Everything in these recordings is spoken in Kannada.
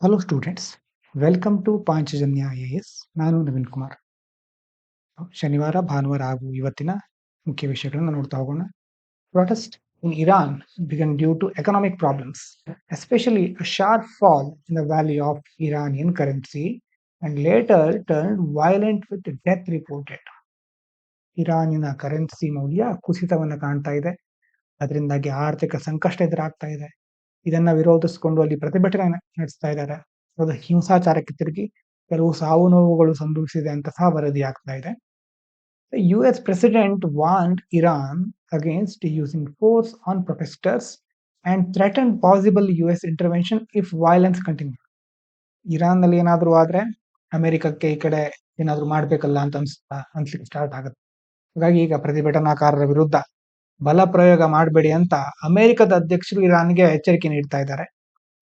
Hello students, welcome to Panchajanya IAS. ನಾನು ನವೀನ್ ಕುಮಾರ್. ಶನಿವಾರ, ಭಾನುವಾರ ಹಾಗೂ ಇವತ್ತಿನ ಮುಖ್ಯ ವಿಷಯಗಳನ್ನು ನೋಡ್ತಾ ಹೋಗೋಣ. Protest in Iran began due to economic problems, especially a sharp fall in the value of Iranian currency and later turned violent with death reported. ಇರಾನಿನ ಕರೆನ್ಸಿ ಮೌಲ್ಯ ಕುಸಿತವನ್ನು ಕಾಣ್ತಾ ಇದೆ. ಅದರಿಂದಾಗಿ ಆರ್ಥಿಕ ಸಂಕಷ್ಟ ಎದುರಾಗ್ತಾ ಇದೆ. ಇದನ್ನ ವಿರೋಧಿಸಿಕೊಂಡು ಅಲ್ಲಿ ಪ್ರತಿಭಟನೆ ನಡೆಸ್ತಾ ಇದ್ದಾರೆ. ಅದು ಹಿಂಸಾಚಾರಕ್ಕೆ ತಿರುಗಿ ಕೆಲವು ಸಾವು ನೋವುಗಳು ಸಂಭವಿಸಿದೆ ಅಂತ ಸಹ ವರದಿ ಆಗ್ತಾ ಇದೆ. The US president warned Iran against using force on protesters and threatened possible US intervention if violence continued. ಇರಾನ್ನಲ್ಲಿ ಏನಾದರೂ ಆದ್ರೆ ಅಮೆರಿಕಕ್ಕೆ ಈ ಕಡೆ ಏನಾದರೂ ಮಾಡ್ಬೇಕಲ್ಲ ಅಂತ ಅನ್ಸ್ಲಿಕ್ಕೆ ಸ್ಟಾರ್ಟ್ ಆಗುತ್ತೆ. ಹಾಗಾಗಿ ಈಗ ಪ್ರತಿಭಟನಾಕಾರರ ವಿರುದ್ಧ ಬಲ ಪ್ರಯೋಗ ಮಾಡಬೇಡಿ ಅಂತ ಅಮೆರಿಕದ ಅಧ್ಯಕ್ಷರು ಇರಾನ್ಗೆ ಎಚ್ಚರಿಕೆ ನೀಡ್ತಾ ಇದ್ದಾರೆ.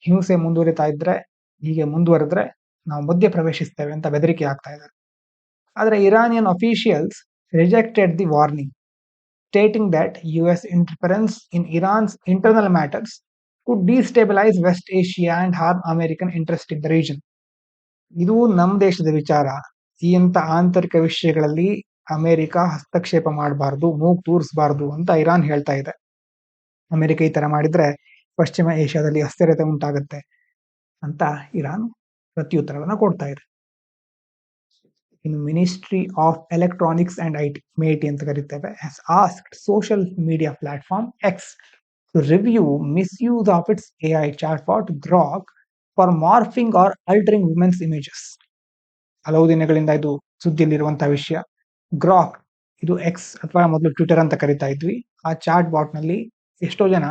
ಹಿಂಸೆ ಮುಂದುವರಿತಾ ಇದ್ರೆ, ಹೀಗೆ ಮುಂದುವರೆದ್ರೆ ನಾವು ಮಧ್ಯ ಪ್ರವೇಶಿಸ್ತೇವೆ ಅಂತ ಬೆದರಿಕೆ ಆಗ್ತಾ ಇದ್ದಾರೆ. ಆದರೆ Iranian officials rejected the warning, stating that US interference in Iran's internal matters could destabilize West Asia and harm American interest in the region. ಇದು ನಮ್ಮ ದೇಶದ ವಿಚಾರ. ಈ ಅಂತ ಆಂತರಿಕ ವಿಷಯಗಳಲ್ಲಿ ಅಮೆರಿಕ ಹಸ್ತಕ್ಷೇಪ ಮಾಡಬಾರದು, ಮೂಗು ತೂರಿಸಬಾರದು ಅಂತ ಇರಾನ್ ಹೇಳ್ತಾ ಇದೆ. ಅಮೆರಿಕ ಈ ತರ ಮಾಡಿದ್ರೆ ಪಶ್ಚಿಮ ಏಷ್ಯಾದಲ್ಲಿ ಅಸ್ಥಿರತೆ ಉಂಟಾಗುತ್ತೆ ಅಂತ ಇರಾನ್ ಪ್ರತ್ಯುತ್ತರವನ್ನು ಕೊಡ್ತಾ ಇದೆ. ಇನ್ನು ministry of electronics and IT, MeitY ಅಂತ ಕರೀತೇವೆ, has asked social media platform X to review misuse of its AI chatbot Grok for morphing or altering women's images. ಹಲವು ದಿನಗಳಿಂದ ಇದು ಸುದ್ದಿಯಲ್ಲಿರುವಂತಹ ವಿಷಯ. ಗ್ರಾಕ್, ಇದು ಎಕ್ಸ್ ಅಥವಾ ಮೊದಲು ಟ್ವಿಟರ್ ಅಂತ ಕರಿತಾ ಇದ್ವಿ. ಆ ಚಾಟ್ ಬಾಟ್ ನಲ್ಲಿ ಎಷ್ಟೋ ಜನ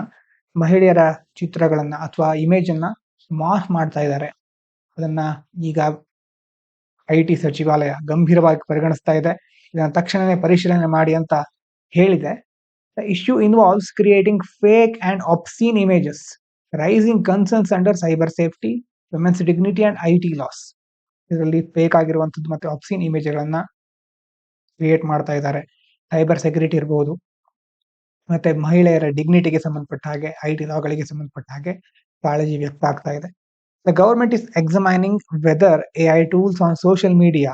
ಮಹಿಳೆಯರ ಚಿತ್ರಗಳನ್ನ ಅಥವಾ ಇಮೇಜ್ ಅನ್ನ ಮಾರ್ಫ್ ಮಾಡ್ತಾ ಇದ್ದಾರೆ. ಅದನ್ನ ಈಗ ಐಟಿ ಸಚಿವಾಲಯ ಗಂಭೀರವಾಗಿ ಪರಿಗಣಿಸ್ತಾ ಇದೆ. ಇದನ್ನ ತಕ್ಷಣವೇ ಪರಿಶೀಲನೆ ಮಾಡಿ ಅಂತ ಹೇಳಿದೆ. The issue involves creating fake and obscene images, rising concerns under cyber safety, women's dignity and IT laws. ಇದರಲ್ಲಿ ಫೇಕ್ ಆಗಿರುವಂತದ್ದು ಮತ್ತೆ ಆಬ್ಸೀನ್ ಇಮೇಜ್ಗಳನ್ನ ಕ್ರಿಯೇಟ್ ಮಾಡ್ತಾ ಇದ್ದಾರೆ. ಸೈಬರ್ ಸೆಕ್ಯೂರಿಟಿ ಇರಬಹುದು, ಮತ್ತೆ ಮಹಿಳೆಯರ ಡಿಗ್ನಿಟಿಗೆ ಸಂಬಂಧಪಟ್ಟ ಹಾಗೆ, ಐಟಿ ಲಾಗಳಿಗೆ ಸಂಬಂಧಪಟ್ಟ ಹಾಗೆ ಕಾಳಜಿ ವ್ಯಕ್ತ ಆಗ್ತಾ ಇದೆ. The government is examining whether AI tools on social media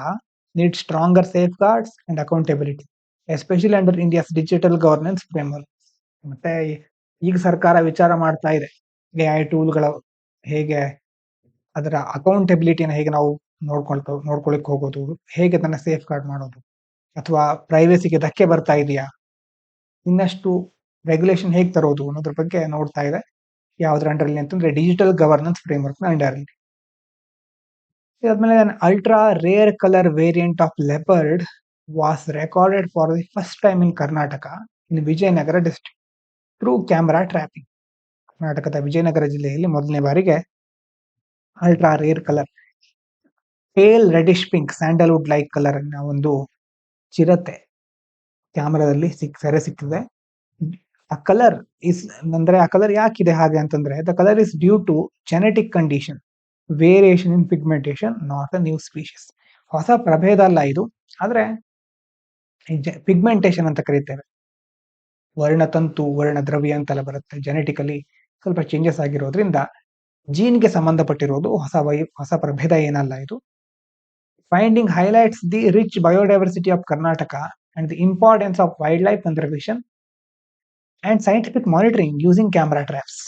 need stronger safeguards and accountability, especially under India's digital governance framework. ಮತ್ತೆ ಈಗ ಸರ್ಕಾರ ವಿಚಾರ ಮಾಡ್ತಾ ಇದೆ, AI ಟೂಲ್ಗಳು ಹೇಗೆ, ಅದರ ಅಕೌಂಟಬಿಲಿಟಿನ ಹೇಗೆ ನಾವು ನೋಡ್ಕೊಳ್ಳಿಕ್ ಹೋಗೋದು, ಹೇಗೆ ಅದನ್ನ ಸೇಫ್ ಗಾರ್ಡ್ ಮಾಡೋದು, ಅಥವಾ ಪ್ರೈವೇಸಿಗೆ ಧಕ್ಕೆ ಬರ್ತಾ ಇದೆಯಾ, ಇನ್ನಷ್ಟು ರೆಗ್ಯುಲೇಷನ್ ಹೇಗೆ ತರೋದು ಅನ್ನೋದ್ರ ಬಗ್ಗೆ ನೋಡ್ತಾ ಇದೆ. ಯಾವ್ದ್ರ ಅಂಡರಲ್ಲಿ ಅಂತಂದ್ರೆ ಡಿಜಿಟಲ್ ಗವರ್ನೆನ್ಸ್ ಫ್ರೇಮ್ವರ್ಕ್ ನ ಅಂಡರಲ್ಲಿ. ಇದಾದ್ಮೇಲೆ ultra rare colour variant of leopard was recorded for the first time in Karnataka in Vijayanagara district through camera trapping. ಕರ್ನಾಟಕದ ವಿಜಯನಗರ ಜಿಲ್ಲೆಯಲ್ಲಿ ಮೊದಲನೇ ಬಾರಿಗೆ ultra rare colour, pale reddish pink sandalwood like colour ಅನ್ನ ಒಂದು ಚಿರತೆ ಕ್ಯಾಮರಾದಲ್ಲಿ ಸೆರೆ ಸಿಕ್ಕಿದೆ. ಆ ಕಲರ್ ಯಾಕಿದೆ ಹಾಗೆ ಅಂತಂದ್ರೆ, the colour is due to genetic condition, variation in pigmentation, not a new species. ಹೊಸ ಪ್ರಭೇದ ಅಲ್ಲ ಇದು, ಆದ್ರೆ ಪಿಗ್ಮೆಂಟೇಷನ್ ಅಂತ ಕರೀತೇವೆ. ವರ್ಣತಂತು, ವರ್ಣದ್ರವ್ಯ ಅಂತೆಲ್ಲ ಬರುತ್ತೆ. ಜೆನೆಟಿಕಲಿ ಸ್ವಲ್ಪ ಚೇಂಜಸ್ ಆಗಿರೋದ್ರಿಂದ ಜೀನ್ಗೆ ಸಂಬಂಧಪಟ್ಟಿರೋದು, ಹೊಸ ಪ್ರಭೇದ ಏನಲ್ಲ ಇದು. Finding highlights the rich biodiversity of Karnataka and the importance of wild life conservation and scientific monitoring using camera traps.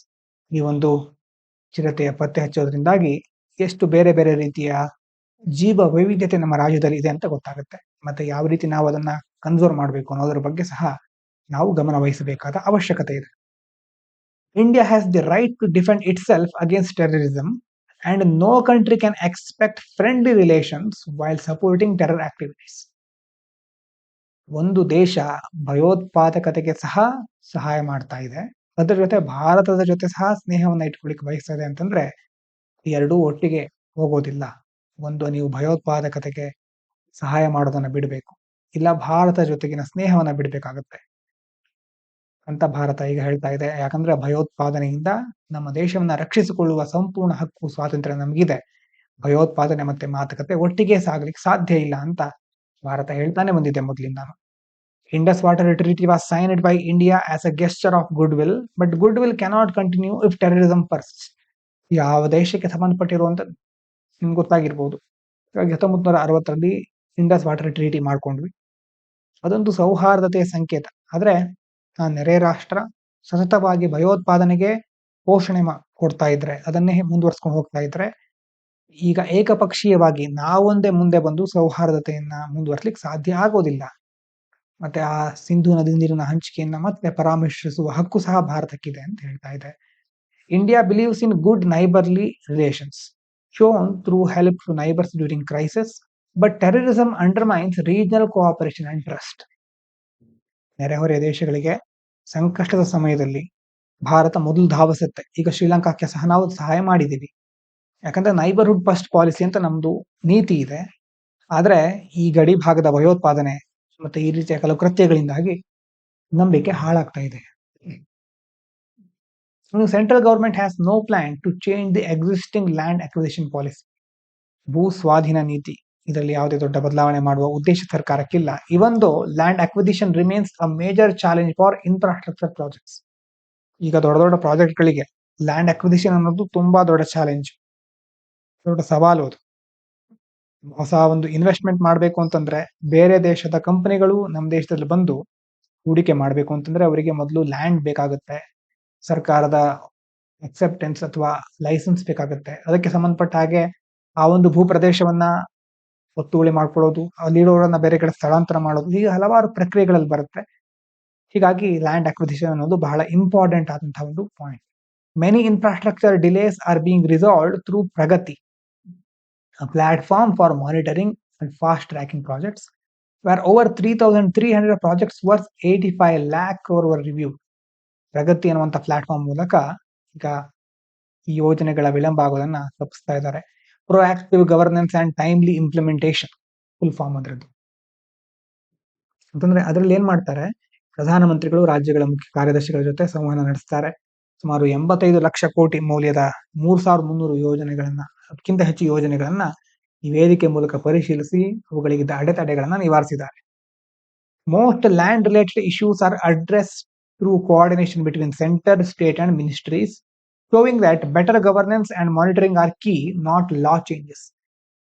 ಈ ಒಂದು ಚಿರತೆಯ ಪತ್ತೆ ಹಚ್ಚೋದ್ರಿಂದಾಗಿ ಎಷ್ಟು ಬೇರೆ ಬೇರೆ ರೀತಿಯ ಜೀವ ವೈವಿಧ್ಯತೆ ನಮ್ಮ ರಾಜ್ಯದಲ್ಲಿ ಇದೆ ಅಂತ ಗೊತ್ತಾಗುತ್ತೆ. ಮತ್ತೆ ಯಾವ ರೀತಿ ನಾವು ಅದನ್ನ ಕನ್ಸರ್ವ್ ಮಾಡಬೇಕು ಅನ್ನೋದ್ರ ಬಗ್ಗೆ ಸಹ ನಾವು ಗಮನ ವಹಿಸಬೇಕಾದ ಅವಶ್ಯಕತೆ ಇದೆ. India has the right to defend itself against terrorism and no country can expect friendly relations while supporting terror activities. ಒಂದು ದೇಶ ಭಯೋತ್ಪಾದಕತೆಗೆ ಸಹ ಸಹಾಯ ಮಾಡ್ತಾ ಇದೆ, ಅದರ ಜೊತೆ ಭಾರತದ ಜೊತೆ ಸಹ ಸ್ನೇಹವನ್ನ ಇಟ್ಕೊಳ್ಳಿಕ್ಕೆ ಬಯಸ್ತದೆ ಅಂತಂದ್ರೆ ಎರಡೂ ಒಟ್ಟಿಗೆ ಹೋಗೋದಿಲ್ಲ. ಒಂದು, ನೀವು ಭಯೋತ್ಪಾದಕತೆಗೆ ಸಹಾಯ ಮಾಡೋದನ್ನ ಬಿಡಬೇಕು, ಇಲ್ಲ ಭಾರತ ಜೊತೆಗಿನ ಸ್ನೇಹವನ್ನ ಬಿಡಬೇಕಾಗತ್ತೆ ಅಂತ ಭಾರತ ಈಗ ಹೇಳ್ತಾ ಇದೆ. ಯಾಕಂದ್ರೆ ಭಯೋತ್ಪಾದನೆಯಿಂದ ನಮ್ಮ ದೇಶವನ್ನ ರಕ್ಷಿಸಿಕೊಳ್ಳುವ ಸಂಪೂರ್ಣ ಹಕ್ಕು, ಸ್ವಾತಂತ್ರ್ಯ ನಮಗಿದೆ. ಭಯೋತ್ಪಾದನೆ ಮತ್ತೆ ಮಾತುಕತೆ ಒಟ್ಟಿಗೆ ಸಾಗಲಿಕ್ಕೆ ಸಾಧ್ಯ ಇಲ್ಲ ಅಂತ ಭಾರತ ಹೇಳ್ತಾನೆ ಬಂದಿದೆ ಮೊದಲಿಂದ. Indus Water Treaty was signed by India as a gesture of goodwill, but goodwill cannot continue if terrorism persists. ಯಾವ ದೇಶಕ್ಕೆ ಸಂಬಂಧಪಟ್ಟಿರುವಂತ ನಿಮ್ಗೆ ಗೊತ್ತಾಗಿರ್ಬೋದು. ಹಾಗಾಗಿ 1960ರಲ್ಲಿ ಇಂಡಸ್ ವಾಟರ್ ಟ್ರೀಟಿ ಮಾಡ್ಕೊಂಡ್ವಿ. ಅದೊಂದು ಸೌಹಾರ್ದತೆಯ ಸಂಕೇತ. ಆದ್ರೆ ಆ ನೆರೆ ರಾಷ್ಟ್ರ ಸತತವಾಗಿ ಭಯೋತ್ಪಾದನೆಗೆ ಪೋಷಣೆ ಕೊಡ್ತಾ ಇದ್ರೆ, ಅದನ್ನೇ ಮುಂದುವರ್ಸ್ಕೊಂಡು ಹೋಗ್ತಾ ಇದ್ರೆ, ಈಗ ಏಕಪಕ್ಷೀಯವಾಗಿ ನಾವೊಂದೇ ಮುಂದೆ ಬಂದು ಸೌಹಾರ್ದತೆಯನ್ನ ಮುಂದುವರ್ಸ್ಲಿಕ್ಕೆ ಸಾಧ್ಯ ಆಗೋದಿಲ್ಲ. ಮತ್ತೆ ಆ ಸಿಂಧು ನದಿ ನೀರಿನ ಹಂಚಿಕೆಯನ್ನ ಮತ್ತೆ ಪರಾಮರ್ಶಿಸುವ ಹಕ್ಕು ಸಹ ಭಾರತಕ್ಕಿದೆ ಅಂತ ಹೇಳ್ತಾ ಇದೆ. India believes in good neighbourly relations shown through help to neighbors during crisis, but terrorism undermines regional cooperation and trust. ನೆರೆಹೊರೆಯ ದೇಶಗಳಿಗೆ ಸಂಕಷ್ಟದ ಸಮಯದಲ್ಲಿ ಭಾರತ ಮೊದಲು ಧಾವಿಸುತ್ತೆ. ಈಗ ಶ್ರೀಲಂಕಾಕ್ಕೆ ಸಹ ನಾವು ಸಹಾಯ ಮಾಡಿದ್ದೀವಿ. ಯಾಕಂದ್ರೆ ನೈಬರ್ಹುಡ್ ಫಸ್ಟ್ ಪಾಲಿಸಿ ಅಂತ ನಮ್ದು ನೀತಿ ಇದೆ. ಆದ್ರೆ ಈ ಗಡಿ ಭಾಗದ ಭಯೋತ್ಪಾದನೆ ಮತ್ತೆ ಈ ರೀತಿಯ ಕೆಲವು ಕೃತ್ಯಗಳಿಂದಾಗಿ ನಂಬಿಕೆ ಹಾಳಾಗ್ತಾ ಇದೆ. Central government has no plan to change the existing land acquisition policy. ಭೂ ಸ್ವಾಧೀನ ನೀತಿ ಇದರಲ್ಲಿ ಯಾವುದೇ ದೊಡ್ಡ ಬದಲಾವಣೆ ಮಾಡುವ ಉದ್ದೇಶ ಸರ್ಕಾರಕ್ಕಿಲ್ಲ. ಇವನ್ ದೋ land acquisition remains a major challenge for infrastructure projects. ಈಗ ದೊಡ್ಡ ದೊಡ್ಡ ಪ್ರಾಜೆಕ್ಟ್ಗಳಿಗೆ ಲ್ಯಾಂಡ್ ಅಕ್ವಿಸಿಷನ್ ಅನ್ನೋದು ತುಂಬಾ ದೊಡ್ಡ ಚಾಲೆಂಜ್, ದೊಡ್ಡ ಸವಾಲು ಅದು. ಹೊಸ ಒಂದು ಇನ್ವೆಸ್ಟ್ಮೆಂಟ್ ಮಾಡಬೇಕು ಅಂತಂದ್ರೆ ಬೇರೆ ದೇಶದ ಕಂಪನಿಗಳು ನಮ್ಮ ದೇಶದಲ್ಲಿ ಬಂದು ಹೂಡಿಕೆ ಮಾಡಬೇಕು ಅಂತಂದ್ರೆ ಅವರಿಗೆ ಮೊದಲು ಲ್ಯಾಂಡ್ ಬೇಕಾಗುತ್ತೆ, ಸರ್ಕಾರದ ಅಕ್ಸೆಪ್ಟೆನ್ಸ್ ಅಥವಾ ಲೈಸೆನ್ಸ್ ಬೇಕಾಗುತ್ತೆ. ಅದಕ್ಕೆ ಸಂಬಂಧಪಟ್ಟ ಹಾಗೆ ಆ ಒಂದು ಭೂ ಪ್ರದೇಶವನ್ನ ಒತ್ತುವಳಿ ಮಾಡ್ಕೊಳ್ಳೋದು, ಅಲ್ಲಿರೋರನ್ನ ಬೇರೆ ಕಡೆ ಸ್ಥಳಾಂತರ ಮಾಡೋದು, ಹೀಗೆ ಹಲವಾರು ಪ್ರಕ್ರಿಯೆಗಳಲ್ಲಿ ಬರುತ್ತೆ. ಹೀಗಾಗಿ ಲ್ಯಾಂಡ್ ಅಕ್ವಿಸಿಷನ್ ಅನ್ನೋದು ಬಹಳ ಇಂಪಾರ್ಟೆಂಟ್ ಆದಂತಹ ಒಂದು point. Many infrastructure delays are being resolved through Pragati, a platform for monitoring and fast tracking projects, where over 3,300 projects worth 85 lakh crore were reviewed. ಪ್ರಗತಿ ಅನ್ನುವಂಥ ಪ್ಲಾಟ್ಫಾರ್ಮ್ ಮೂಲಕ ಈಗ ಈ ಯೋಜನೆಗಳ ವಿಳಂಬ ಆಗೋದನ್ನ ತಪ್ಪಿಸ್ತಾ ಇದ್ದಾರೆ. Proactive governance and timely implementation full form ಅದ್ರದ್ದು. ಅಂತಂದ್ರೆ ಅದರಲ್ಲಿ ಏನ್ ಮಾಡ್ತಾರೆ, ಪ್ರಧಾನಮಂತ್ರಿಗಳು ರಾಜ್ಯಗಳ ಮುಖ್ಯ ಕಾರ್ಯದರ್ಶಿಗಳ ಜೊತೆ ಸಂವಹನ ನಡೆಸ್ತಾರೆ. ಸುಮಾರು 85 ಲಕ್ಷ ಕೋಟಿ ಮೌಲ್ಯದ 3,300 ಯೋಜನೆಗಳನ್ನ, ಅದಕ್ಕಿಂತ ಹೆಚ್ಚು ಯೋಜನೆಗಳನ್ನ ಈ ವೇದಿಕೆ ಮೂಲಕ ಪರಿಶೀಲಿಸಿ ಅವುಗಳಿಗಿದ್ದ ಅಡೆತಡೆಗಳನ್ನ ನಿವಾರಿಸಿದ್ದಾರೆ. Most land related issues are address through coordination between centre, state and ministries, showing that better governance and monitoring are key, not law changes.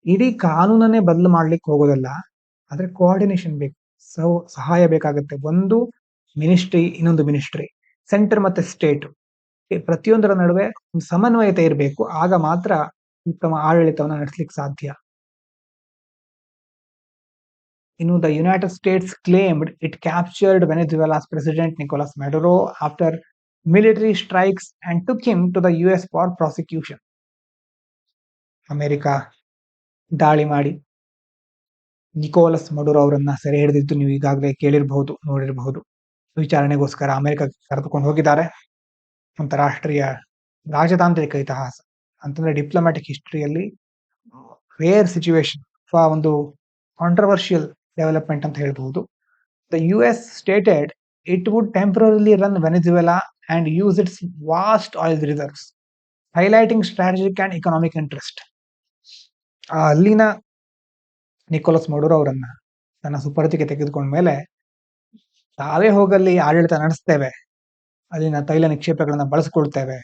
ಇಡೀ ಕಾನೂನನ್ನೇ ಬದಲು ಮಾಡ್ಲಿಕ್ಕೆ ಹೋಗೋದಲ್ಲ, ಆದ್ರೆ ಕೋಆರ್ಡಿನೇಷನ್ ಬೇಕು, ಸಹಾಯ ಬೇಕಾಗುತ್ತೆ. ಒಂದು ಮಿನಿಸ್ಟ್ರಿ ಇನ್ನೊಂದು ಮಿನಿಸ್ಟ್ರಿ, ಸೆಂಟರ್ ಮತ್ತೆ ಸ್ಟೇಟ್, ಪ್ರತಿಯೊಂದರ ನಡುವೆ ಸಮನ್ವಯತೆ ಇರಬೇಕು. ಆಗ ಮಾತ್ರ ಉತ್ತಮ ಆಡಳಿತವನ್ನು ನಡೆಸಲಿಕ್ಕೆ ಸಾಧ್ಯ. ಇನ್ನು the United States claimed it captured Venezuela's president Nicolas Maduro after military strikes and took him to the US for prosecution. America ದಾಳಿ ಮಾಡಿ ನಿಕೋಲಸ್ ಮಡುರೋ ಅವರನ್ನ ಸೆರೆ ಹಿಡಿದಿದ್ದು ನೀವು ಈಗಾಗಲೇ ಕೇಳಿರಬಹುದು, ನೋಡಿರಬಹುದು. ವಿಚಾರಣೆಗೋಸ್ಕರ ಅಮೆರಿಕ ಕರೆದುಕೊಂಡು ಹೋಗಿದ್ದಾರೆ. ಅಂತಾರಾಷ್ಟ್ರೀಯ ರಾಜತಾಂತ್ರಿಕ ಇತಿಹಾಸ ಅಂತಂದ್ರೆ ಡಿಪ್ಲೊಮ್ಯಾಟಿಕ್ ಹಿಸ್ಟ್ರಿಯಲ್ಲಿ ರೇರ್ ಸಿಚುವೇಶನ್ ಅಥವಾ ಒಂದು ಕಾಂಟ್ರವರ್ಷಿಯಲ್ ಡೆವಲಪ್ಮೆಂಟ್ ಅಂತ ಹೇಳ್ಬಹುದು. The US stated it would temporarily run Venezuela and use its vast oil reserves, highlighting strategic and economic interest. ಅಲ್ಲಿನ ನಿಕೋಲಸ್ ಮಡುರೋ ಅವರನ್ನ ತನ್ನ ಸುಪರ್ದಿಗೆ ತೆಗೆದುಕೊಂಡ ಮೇಲೆ ತಾವೇ ಹೋಗಲ್ಲಿ ಆಡಳಿತ ನಡೆಸ್ತೇವೆ, ಅಲ್ಲಿನ ತೈಲ ನಿಕ್ಷೇಪಗಳನ್ನ ಬಳಸ್ಕೊಳ್ತೇವೆ,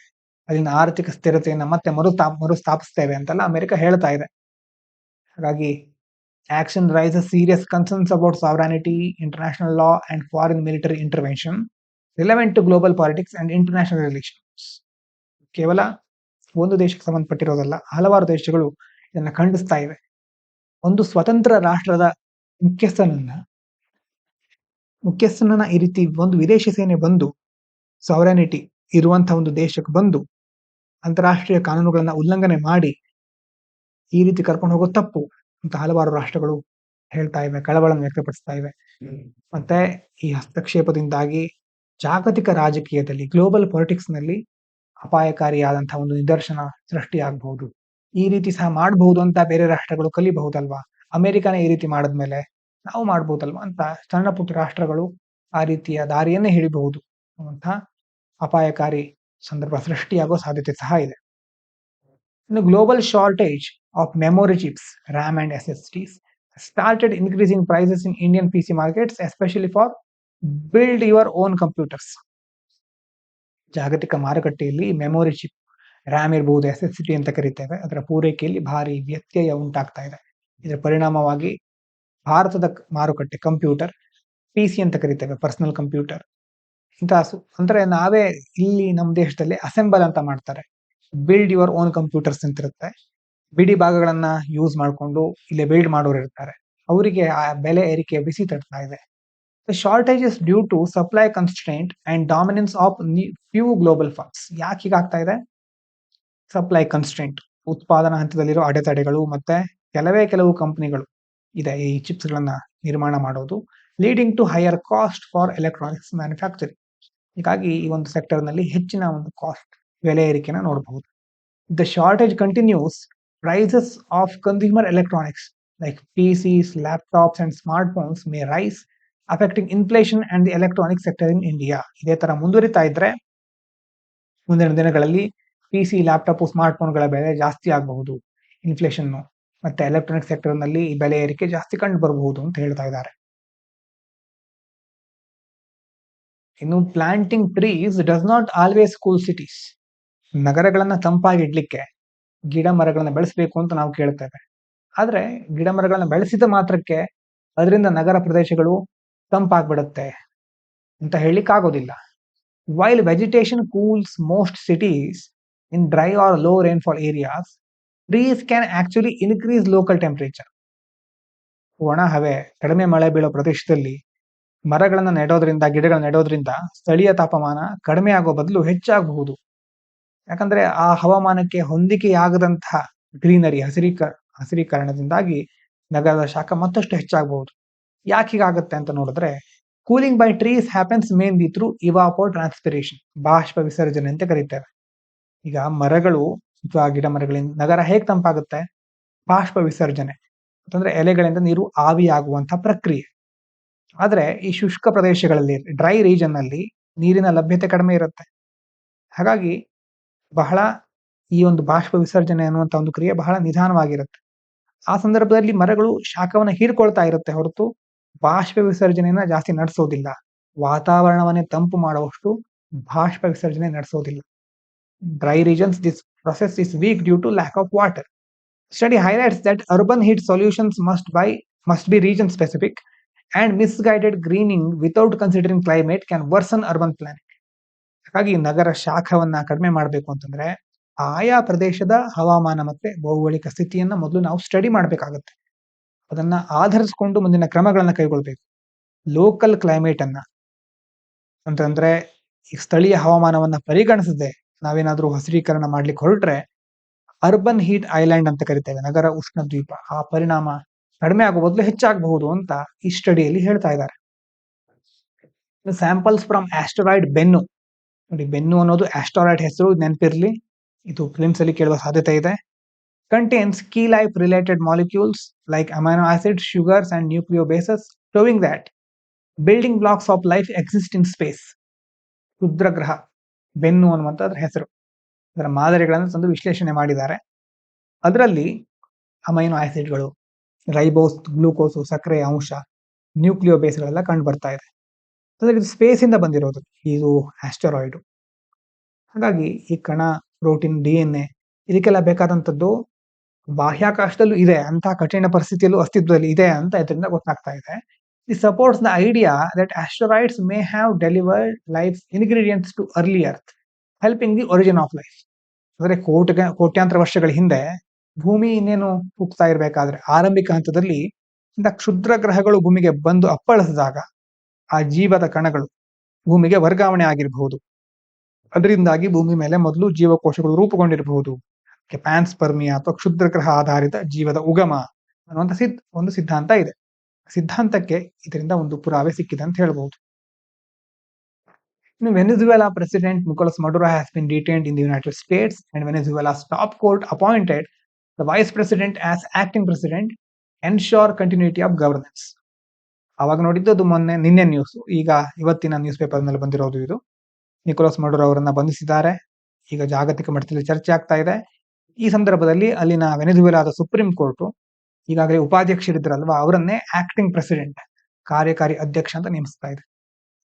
ಅಲ್ಲಿನ ಆರ್ಥಿಕ ಸ್ಥಿರತೆಯನ್ನ ಮತ್ತೆ ಮರುಸ್ಥಾಪಿಸ್ತೇವೆ ಅಂತೆಲ್ಲ ಅಮೆರಿಕ ಹೇಳ್ತಾ ಇದೆ. ಹಾಗಾಗಿ action raises serious concerns about sovereignty, international law and foreign military intervention relevant to global politics and international relations. ಕೇವಲ ಒಂದು ದೇಶಕ್ಕೆ ಸಂಬಂಧಪಟ್ಟಿರೋದಲ್ಲ, ಹಲವಾರು ದೇಶಗಳು ಇದನ್ನ ಖಂಡಿಸ್ತಾ ಇವೆ. ಒಂದು ಸ್ವತಂತ್ರ ರಾಷ್ಟ್ರದ ಮುಖ್ಯಸ್ಥನನ್ನ ಈ ರೀತಿ ಒಂದು ವಿದೇಶಿ ಸೇನೆ ಬಂದು ಸಾವರಾನಿಟಿ ಇರುವಂತಹ ಒಂದು ದೇಶಕ್ಕೆ ಬಂದು ಅಂತಾರಾಷ್ಟ್ರೀಯ ಕಾನೂನುಗಳನ್ನ ಉಲ್ಲಂಘನೆ ಮಾಡಿ ಈ ರೀತಿ ಕರ್ಕೊಂಡು ಹೋಗೋ ತಪ್ಪು ಅಂತ ಹಲವಾರು ರಾಷ್ಟ್ರಗಳು ಹೇಳ್ತಾ ಇವೆ, ಕಳವಳನ್ನು ವ್ಯಕ್ತಪಡಿಸ್ತಾ ಇವೆ. ಮತ್ತೆ ಈ ಹಸ್ತಕ್ಷೇಪದಿಂದಾಗಿ ಜಾಗತಿಕ ರಾಜಕೀಯದಲ್ಲಿ, ಗ್ಲೋಬಲ್ ಪಾಲಿಟಿಕ್ಸ್ ನಲ್ಲಿ ಅಪಾಯಕಾರಿಯಾದಂತಹ ಒಂದು ನಿದರ್ಶನ ಸೃಷ್ಟಿಯಾಗಬಹುದು. ಈ ರೀತಿ ಸಹ ಮಾಡಬಹುದು ಅಂತ ಬೇರೆ ರಾಷ್ಟ್ರಗಳು ಕಲಿಬಹುದಲ್ವಾ, ಅಮೆರಿಕನೇ ಈ ರೀತಿ ಮಾಡಿದ್ಮೇಲೆ ನಾವು ಮಾಡ್ಬೋದಲ್ವಾ ಅಂತ ಸಣ್ಣ ಪುಟ್ಟ ರಾಷ್ಟ್ರಗಳು ಆ ರೀತಿಯ ದಾರಿಯನ್ನೇ ಹಿಡಿಬಹುದು ಅಂತ ಅಪಾಯಕಾರಿ ಸಂದರ್ಭ ಸೃಷ್ಟಿಯಾಗೋ ಸಾಧ್ಯತೆ ಸಹ ಇದೆ. ಇನ್ನು global shortage of memory chips, RAM and SSDs started increasing prices in Indian PC markets, especially for build your own computers. ಜಾಗತಿಕ ಮಾರುಕಟ್ಟೆಯಲ್ಲಿ ಮೆಮೊರಿ ಚಿಪ್, ರ್ಯಾಮ್ ಇರಬಹುದು, SSD ಅಂತ ಕರಿತೇವೆ. ಅದರ ಪೂರೈಕೆಯಲ್ಲಿ ಭಾರಿ ವ್ಯತ್ಯಯ ಉಂಟಾಗ್ತಾ ಇದೆ. ಇದರ ಪರಿಣಾಮವಾಗಿ ಭಾರತದ ಮಾರುಕಟ್ಟೆ ಕಂಪ್ಯೂಟರ್, PC ಅಂತ ಕರಿತೇವೆ, ಪರ್ಸನಲ್ ಕಂಪ್ಯೂಟರ್, ಇಂತಹ ಅಂದ್ರೆ ನಾವೇ ಇಲ್ಲಿ ನಮ್ಮ ದೇಶದಲ್ಲಿ ಅಸೆಂಬಲ್ ಅಂತ ಮಾಡ್ತಾರೆ. ಬಿಲ್ಡ್ ಯುವರ್ ಓನ್ ಕಂಪ್ಯೂಟರ್ಸ್ ಅಂತ ಇರುತ್ತೆ. ಬಿಡಿ ಭಾಗಗಳನ್ನ ಯೂಸ್ ಮಾಡಿಕೊಂಡು ಇಲ್ಲೇ ಬಿಲ್ಡ್ ಮಾಡೋರು ಇರ್ತಾರೆ. ಅವರಿಗೆ ಆ ಬೆಲೆ ಏರಿಕೆ ಬಿಸಿ ತಡ್ತಾ ಇದೆ. The shortage is due to supply constraint and dominance of few global firms. ಯಾಕೆ ಹೀಗಾಗ್ತಾ ಇದೆ? ಸಪ್ಲೈ ಕನ್ಸ್ಟ್ರೆಂಟ್, ಉತ್ಪಾದನಾ ಹಂತದಲ್ಲಿರೋ ಅಡೆತಡೆಗಳು ಮತ್ತೆ ಕೆಲವು ಕಂಪನಿಗಳು ಇದೆ ಈ ಚಿಪ್ಸ್ ಗಳನ್ನ ನಿರ್ಮಾಣ ಮಾಡೋದು, leading to higher cost for electronics manufacturing. ಹೀಗಾಗಿ ಈ ಒಂದು ಸೆಕ್ಟರ್ ನಲ್ಲಿ ಹೆಚ್ಚಿನ ಒಂದು ಕಾಸ್ಟ್, ಬೆಲೆ ಏರಿಕೆನ ನೋಡಬಹುದು. The shortage continues, prices of consumer electronics like PCs, laptops and smartphones may rise, affecting inflation and the electronic sector in India. ಇದೇ ತರ ಮುಂದುವರಿತಾ ಇದ್ರೆ ಮುಂದಿನ ದಿನಗಳಲ್ಲಿ PC, ಲ್ಯಾಪ್ಟಾಪ್, ಸ್ಮಾರ್ಟ್ ಫೋನ್ಗಳ ಬೆಲೆ ಜಾಸ್ತಿ ಆಗಬಹುದು, ಇನ್ಫ್ಲೇಷನ್ ಮತ್ತೆ ಎಲೆಕ್ಟ್ರಾನಿಕ್ ಸೆಕ್ಟರ್ ನಲ್ಲಿ ಈ ಬೆಲೆ ಏರಿಕೆ ಜಾಸ್ತಿ ಕಂಡು ಬರಬಹುದು ಅಂತ ಹೇಳ್ತಾ ಇದ್ದಾರೆ. ಇನ್ನು planting trees does not always cool cities. ನಗರಗಳನ್ನ ತಂಪಾಗಿಡ್ಲಿಕ್ಕೆ ಗಿಡ ಮರಗಳನ್ನ ಬೆಳೆಸಬೇಕು ಅಂತ ನಾವು ಕೇಳ್ತೇವೆ. ಆದ್ರೆ ಗಿಡ ಮರಗಳನ್ನ ಬೆಳೆಸಿದ ಮಾತ್ರಕ್ಕೆ ಅದರಿಂದ ನಗರ ಪ್ರದೇಶಗಳು ತಂಪಾಗ್ಬಿಡುತ್ತೆ ಅಂತ ಹೇಳಲಿಕ್ಕೆ ಆಗೋದಿಲ್ಲ. While vegetation cools most cities in dry or low rainfall areas, trees can actually increase local temperature. ಒಣ ಹವೆ, ಕಡಿಮೆ ಮಳೆ ಬೀಳೋ ಪ್ರದೇಶದಲ್ಲಿ ಮರಗಳನ್ನ ನೆಡೋದ್ರಿಂದ, ಗಿಡಗಳನ್ನ ನೆಡೋದ್ರಿಂದ ಸ್ಥಳೀಯ ತಾಪಮಾನ ಕಡಿಮೆ ಆಗೋ ಬದಲು ಹೆಚ್ಚಾಗಬಹುದು. ಯಾಕಂದ್ರೆ ಆ ಹವಾಮಾನಕ್ಕೆ ಹೊಂದಿಕೆಯಾಗದಂತಹ ಗ್ರೀನರಿ, ಹಸಿರೀಕರಣದಿಂದಾಗಿ ನಗರದ ಶಾಖ ಮತ್ತಷ್ಟು ಹೆಚ್ಚಾಗಬಹುದು. ಯಾಕೆ ಹೀಗಾಗುತ್ತೆ ಅಂತ ನೋಡಿದ್ರೆ, cooling by trees happens mainly through evapotranspiration, ಬಾಷ್ಪ ವಿಸರ್ಜನೆ ಅಂತ ಕರೀತೇವೆ. ಈಗ ಮರಗಳು ಅಥವಾ ಗಿಡ ಮರಗಳಿಂದ ನಗರ ಹೇಗೆ ತಂಪಾಗುತ್ತೆ? ಬಾಷ್ಪ ವಿಸರ್ಜನೆ ಅಂತಂದ್ರೆ ಎಲೆಗಳಿಂದ ನೀರು ಆವಿಯಾಗುವಂತಹ ಪ್ರಕ್ರಿಯೆ. ಆದ್ರೆ ಈ ಶುಷ್ಕ ಪ್ರದೇಶಗಳಲ್ಲಿ, ಡ್ರೈ ರೀಜನ್ ನಲ್ಲಿ ನೀರಿನ ಲಭ್ಯತೆ ಕಡಿಮೆ ಇರುತ್ತೆ. ಹಾಗಾಗಿ ಬಹಳ ಈ ಒಂದು ಬಾಷ್ಪ ವಿಸರ್ಜನೆ ಅನ್ನುವಂತ ಒಂದು ಕ್ರಿಯೆ ಬಹಳ ನಿಧಾನವಾಗಿರುತ್ತೆ. ಆ ಸಂದರ್ಭದಲ್ಲಿ ಮರಗಳು ಶಾಖವನ್ನು ಹೀರ್ಕೊಳ್ತಾ ಇರುತ್ತೆ ಹೊರತು ಬಾಷ್ಪ ವಿಸರ್ಜನೆಯನ್ನ ಜಾಸ್ತಿ ನಡೆಸೋದಿಲ್ಲ. ವಾತಾವರಣವನ್ನೇ ತಂಪು ಮಾಡುವಷ್ಟು ಬಾಷ್ಪ ವಿಸರ್ಜನೆ ನಡೆಸೋದಿಲ್ಲ. Dry regions, this process is weak due to lack of water. Study highlights that urban heat solutions must be region specific, and misguided greening without considering climate can worsen urban planning. ಹಾಗಾಗಿ ನಗರ ಶಾಖವನ್ನ ಕಡಿಮೆ ಮಾಡಬೇಕು ಅಂತಂದ್ರೆ ಆಯಾ ಪ್ರದೇಶದ ಹವಾಮಾನ ಮತ್ತೆ ಭೌಗೋಳಿಕ ಸ್ಥಿತಿಯನ್ನ ಮೊದಲು ನಾವು ಸ್ಟಡಿ ಮಾಡಬೇಕಾಗುತ್ತೆ. ಅದನ್ನ ಆಧರಿಸಿಕೊಂಡು ಮುಂದಿನ ಕ್ರಮಗಳನ್ನ ಕೈಗೊಳ್ಬೇಕು. ಲೋಕಲ್ ಕ್ಲೈಮೇಟ್ ಅನ್ನ ಅಂತಂದ್ರೆ ಈ ಸ್ಥಳೀಯ ಹವಾಮಾನವನ್ನ ಪರಿಗಣಿಸದೆ ನಾವೇನಾದ್ರೂ ಹಸಿರೀಕರಣ ಮಾಡ್ಲಿಕ್ಕೆ ಹೊರಟ್ರೆ ಅರ್ಬನ್ ಹೀಟ್ ಐಲ್ಯಾಂಡ್ ಅಂತ ಕರಿತೇವೆ, ನಗರ ಉಷ್ಣ ದ್ವೀಪ, ಆ ಪರಿಣಾಮ ಕಡಿಮೆ ಆಗೋ ಬದಲು ಹೆಚ್ಚಾಗಬಹುದು ಅಂತ ಈ ಸ್ಟಡಿಯಲ್ಲಿ ಹೇಳ್ತಾ ಇದ್ದಾರೆ. ಸ್ಯಾಂಪಲ್ಸ್ ಫ್ರಮ್ ಆಸ್ಟರಾಯ್ಡ್ ಬೆನ್ನು. ನೋಡಿ, ಬೆನ್ನು ಅನ್ನೋದು ಆಸ್ಟರಾಯ್ಡ್ ಹೆಸರು, ನೆನಪಿರ್ಲಿ, ಇದು ಫಿಲ್ಮ್ಸ್ ಅಲ್ಲಿ ಕೇಳುವ ಸಾಧ್ಯತೆ ಇದೆ. Contains key life related molecules like amino acids, sugars and nucleobases, showing that building blocks of life exist in space. ಕ್ಷುದ್ರ ಗ್ರಹ ಬೆನ್ನು ಅನ್ನುವಂತ ಅದರ ಹೆಸರು. ಅದರ ಮಾದರಿಗಳನ್ನು ತಂದು ವಿಶ್ಲೇಷಣೆ ಮಾಡಿದ್ದಾರೆ. ಅದರಲ್ಲಿ ಅಮೈನೋ ಆಸಿಡ್ಗಳು, ರೈಬೋಸ್, ಗ್ಲೂಕೋಸು, ಸಕ್ಕರೆಯ ಅಂಶ, ನ್ಯೂಕ್ಲಿಯೋಬೇಸ್ಗಳೆಲ್ಲ ಕಂಡು ಬರ್ತಾ ಇದೆ. ಅಂದ್ರೆ ಇದು ಸ್ಪೇಸ್ ಇಂದ ಬಂದಿರೋದು, ಇದು ಆಸ್ಟರಾಯ್ಡ್. ಹಾಗಾಗಿ ಈ ಕಣ, ಪ್ರೋಟೀನ್, DNA ಇದಕ್ಕೆಲ್ಲ ಬೇಕಾದಂಥದ್ದು ಬಾಹ್ಯಾಕಾಶದಲ್ಲೂ ಇದೆ, ಅಂತ ಕಠಿಣ ಪರಿಸ್ಥಿತಿಯಲ್ಲೂ ಅಸ್ತಿತ್ವದಲ್ಲಿ ಇದೆ ಅಂತ ಇದರಿಂದ ಗೊತ್ತಾಗ್ತಾ ಇದೆ. This supports the idea that asteroids may have delivered life's ingredients to early Earth, helping the origin of life. ಅಂದ್ರೆ ಕೋಟ್ಯಾಂತರ ವರ್ಷಗಳ ಹಿಂದೆ ಭೂಮಿ ಇನ್ನೇನು ಹುಟ್ಟುತ್ತಾ ಇರಬೇಕಾದ್ರೆ ಆರಂಭಿಕ ಹಂತದಲ್ಲಿ ಇಂಥ ಕ್ಷುದ್ರ ಗ್ರಹಗಳು ಭೂಮಿಗೆ ಬಂದು ಅಪ್ಪಳಿಸಿದಾಗ ಆ ಜೀವದ ಕಣಗಳು ಭೂಮಿಗೆ ವರ್ಗಾವಣೆ ಆಗಿರಬಹುದು. ಅದರಿಂದಾಗಿ ಭೂಮಿ ಮೇಲೆ ಮೊದಲು ಜೀವಕೋಶಗಳು ರೂಪುಗೊಂಡಿರಬಹುದು. ಪ್ಯಾನ್ಸ್ಪರ್ಮಿಯಾ ಅಥವಾ ಕ್ಷುದ್ರ ಗ್ರಹ ಆಧಾರಿತ ಜೀವದ ಉಗಮ ಅನ್ನುವಂಥ ಒಂದು ಸಿದ್ಧಾಂತ ಇದೆ. ಸಿದ್ಧಾಂತಕ್ಕೆ ಇದರಿಂದ ಒಂದು ಪುರಾವೆ ಸಿಕ್ಕಿದೆ ಅಂತ ಹೇಳ್ಬಹುದು. ಇನ್ನು Venezuela president Nicolas Maduro has been detained in the United States and Venezuela's top court appointed the vice president as acting president ensure continuity of governance. ಅವಾಗ ನೋಡಿದ್ದು ಅದು ನಿನ್ನೆ ನ್ಯೂಸ್, ಈಗ ಇವತ್ತಿನ ನ್ಯೂಸ್ ಪೇಪರ್ ನಲ್ಲಿ ಬಂದಿರೋದು ಇದು. ನಿಕೋಲಸ್ ಮಡುರೋ ಅವರನ್ನ ಬಂಧಿಸಿದ್ದಾರೆ. ಈಗ ಜಾಗತಿಕ ಮಟ್ಟದಲ್ಲಿ ಚರ್ಚೆ ಆಗ್ತಾ ಇದೆ. ಈ ಸಂದರ್ಭದಲ್ಲಿ ಅಲ್ಲಿನ ವೆನೆಜುವೆಲಾದ ಸುಪ್ರೀಂ ಕೋರ್ಟ್ ಈಗಾಗಲೇ ಉಪಾಧ್ಯಕ್ಷರಿದ್ರಲ್ವಾ ಅವರನ್ನೇ ಆಕ್ಟಿಂಗ್ ಪ್ರೆಸಿಡೆಂಟ್, ಕಾರ್ಯಕಾರಿ ಅಧ್ಯಕ್ಷ ಅಂತ ನೇಮಿಸ್ತಾ ಇದೆ.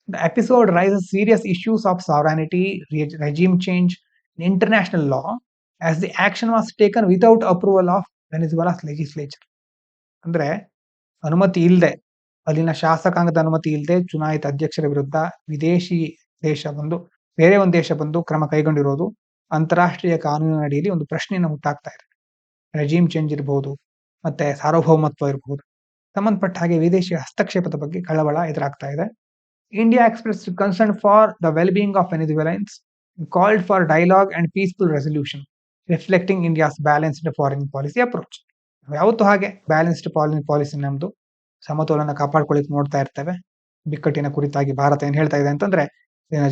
The episode raises serious issues of sovereignty, regime change, international law, as the action was taken without approval of Venezuela's legislature. ಅಂದ್ರೆ ಅನುಮತಿ ಇಲ್ಲದೆ, ಅಲ್ಲಿನ ಶಾಸಕಾಂಗದ ಅನುಮತಿ ಇಲ್ಲದೆ ಚುನಾಯಿತ ಅಧ್ಯಕ್ಷರ ವಿರುದ್ಧ ವಿದೇಶಿ ದೇಶ ಬಂದು, ಬೇರೆ ಒಂದು ದೇಶ ಬಂದು ಕ್ರಮ ಕೈಗೊಂಡಿರೋದು ಅಂತಾರಾಷ್ಟ್ರೀಯ ಕಾನೂನಿನ ಅಡಿಯಲ್ಲಿ ಒಂದು ಪ್ರಶ್ನೆಯನ್ನು ಹುಟ್ಟಾಕ್ತಾ ಇದೆ. ರೆಜಿಮ್ ಚೇಂಜ್ ಇರಬಹುದು, ಮತ್ತೆ ಸಾರ್ವಭೌಮತ್ವ ಇರಬಹುದು, ಸಂಬಂಧಪಟ್ಟ ಹಾಗೆ ವಿದೇಶಿ ಹಸ್ತಕ್ಷೇಪದ ಬಗ್ಗೆ ಕಳವಳ ಎದುರಾಗ್ತಾ ಇದೆ. India expressed concern for the well being of Venezuelans, called for dialogue and peaceful resolution, reflecting India's balanced foreign policy approach. ಯಾವತ್ತೂ ಹಾಗೆ ಬ್ಯಾಲೆನ್ಸ್ಡ್ ಫಾರಿನ್ ಪಾಲಿಸಿ ನಮ್ದು, ಸಮತೋಲನ ಕಾಪಾಡ್ಕೊಳ್ಳಿಕ್ ನೋಡ್ತಾ ಇರ್ತೇವೆ. ಬಿಕ್ಕಟ್ಟಿನ ಕುರಿತಾಗಿ ಭಾರತ ಏನ್ ಹೇಳ್ತಾ ಇದೆ ಅಂತಂದ್ರೆ,